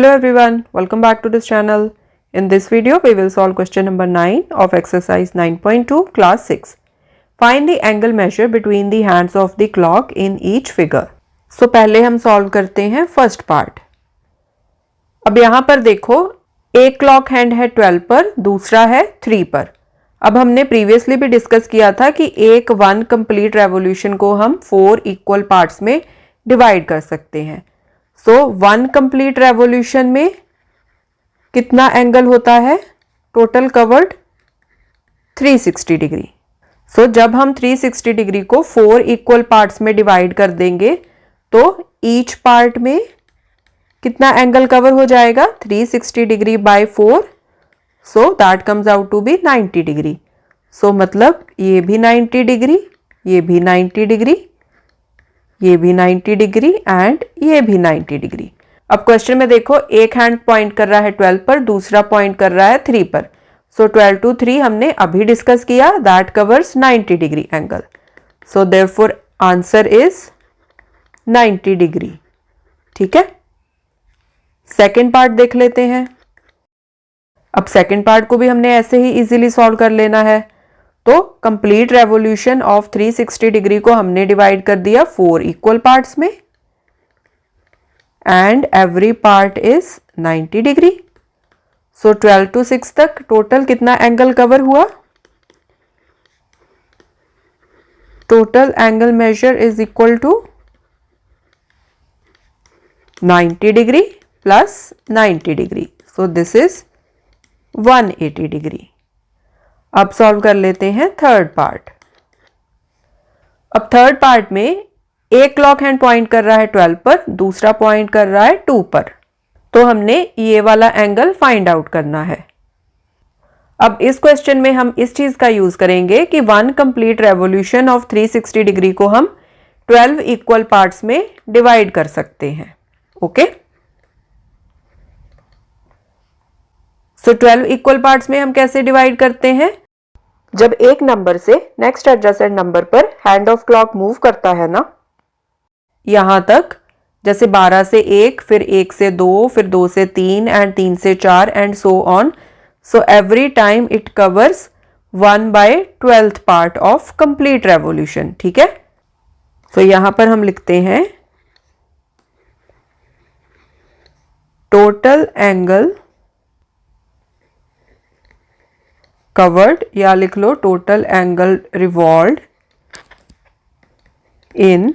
Hello everyone, welcome back to this channel. In this video, we will solve question number 9 of exercise 9.2 class 6. Find the angle measure between the hands of the clock in each figure. So पहले हम solve करते हैं first part. अब यहाँ पर देखो एक clock hand है 12 पर, दूसरा है 3 पर. अब हमने प्रीवियसली भी डिस्कस किया था कि एक 1 कंप्लीट रेवोल्यूशन को हम 4 इक्वल पार्ट्स में डिवाइड कर सकते हैं. सो 1 कंप्लीट रेवोल्यूशन में कितना एंगल होता है? Total covered 360 degree. सो जब हम 360 डिग्री को 4 इक्वल पार्ट्स में डिवाइड कर देंगे तो ईच पार्ट में कितना एंगल कवर हो जाएगा? 360 degree by 4. So that comes out to be 90 degree. So मतलब ये भी 90 डिग्री, ये भी 90 डिग्री, ये भी 90 डिग्री एंड ये भी 90 डिग्री. अब क्वेश्चन में देखो एक हैंड पॉइंट कर रहा है 12 पर, दूसरा पॉइंट कर रहा है 3 पर. सो 12 to 3 हमने अभी डिस्कस किया, that covers 90 degree angle. So therefore answer is 90 degree. ठीक है, सेकेंड पार्ट देख लेते हैं. अब सेकेंड पार्ट को भी हमने ऐसे ही इजीली सॉल्व कर लेना है. तो कंप्लीट रेवोल्यूशन ऑफ 360 डिग्री को हमने डिवाइड कर दिया 4 इक्वल पार्ट्स में and every part is 90 degree. So 12 to 6 तक टोटल कितना एंगल कवर हुआ? Total angle measure is equal to 90 degree plus 90 degree. So this is 180 degree. अब सॉल्व कर लेते हैं थर्ड पार्ट. अब थर्ड पार्ट में एक क्लॉक हैंड पॉइंट कर रहा है 12 पर, दूसरा पॉइंट कर रहा है 2 पर. तो हमने ये वाला एंगल फाइंड आउट करना है. अब इस क्वेश्चन में हम इस चीज का यूज करेंगे कि 1 कंप्लीट रेवोल्यूशन ऑफ 360 डिग्री को हम 12 इक्वल पार्ट्स में डिवाइड कर सकते हैं. ओके, सो 12 इक्वल पार्ट्स में हम कैसे डिवाइड करते हैं? जब एक नंबर से नेक्स्ट एडजेसेंट नंबर पर हैंड ऑफ क्लॉक मूव करता है ना, यहां तक जैसे 12 से 1, फिर 1 से 2, फिर 2 से 3 एंड 3 से 4 and so on. So every time it covers 1/12th part of complete revolution. ठीक है, सो यहां पर हम लिखते हैं टोटल एंगल कवर्ड, या लिख लो total angle revolved in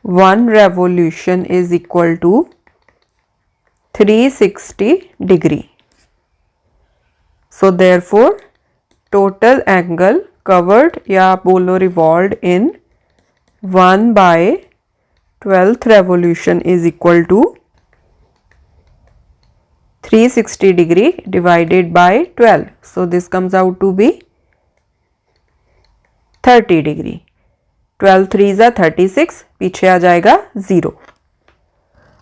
1 revolution is equal to 360 degree. So therefore total angle covered या बोलो revolved in 1/12th revolution is equal to 360 degree divided by 12. So this comes out to be 30 degree. 12 3s are 36, पीछे आ जाएगा 0.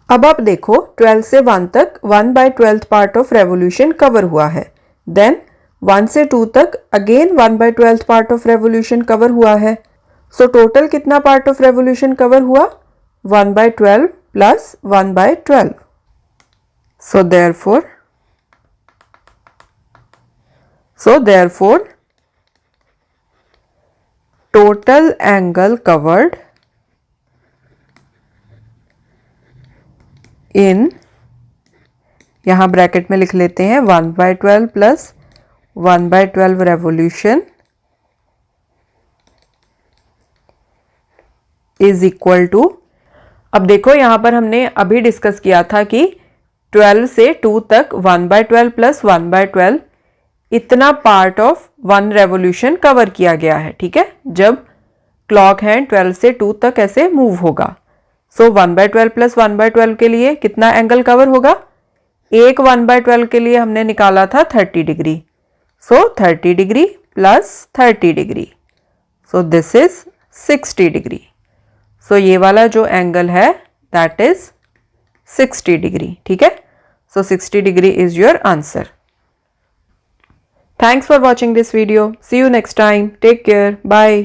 अब आप देखो 12 से 1 तक 1/12th part of revolution cover हुआ है. देन 1 से 2 तक again 1/12th part of revolution cover हुआ है. सो टोटल कितना पार्ट ऑफ रेवोल्यूशन कवर हुआ? 1/12 plus 1/12. So therefore total angle covered in, यहां ब्रैकेट में लिख लेते हैं 1/12 plus 1/12 revolution is equal to. अब देखो यहां पर हमने अभी डिस्कस किया था कि 12 से 2 तक 1/12 प्लस 1/12 इतना पार्ट ऑफ 1 रेवोल्यूशन कवर किया गया है. ठीक है, जब क्लॉक हैंड 12 से 2 तक ऐसे मूव होगा. सो 1/12 प्लस 1/12 के लिए कितना एंगल कवर होगा? एक 1/12 के लिए हमने निकाला था 30 degree. So 30 degree plus 30 degree. So this is 60 degree. So ये वाला जो एंगल है दैट इज 60 डिग्री. ठीक है, so 60 degree is your answer. Thanks for watching this video. See you next time. Take care. Bye.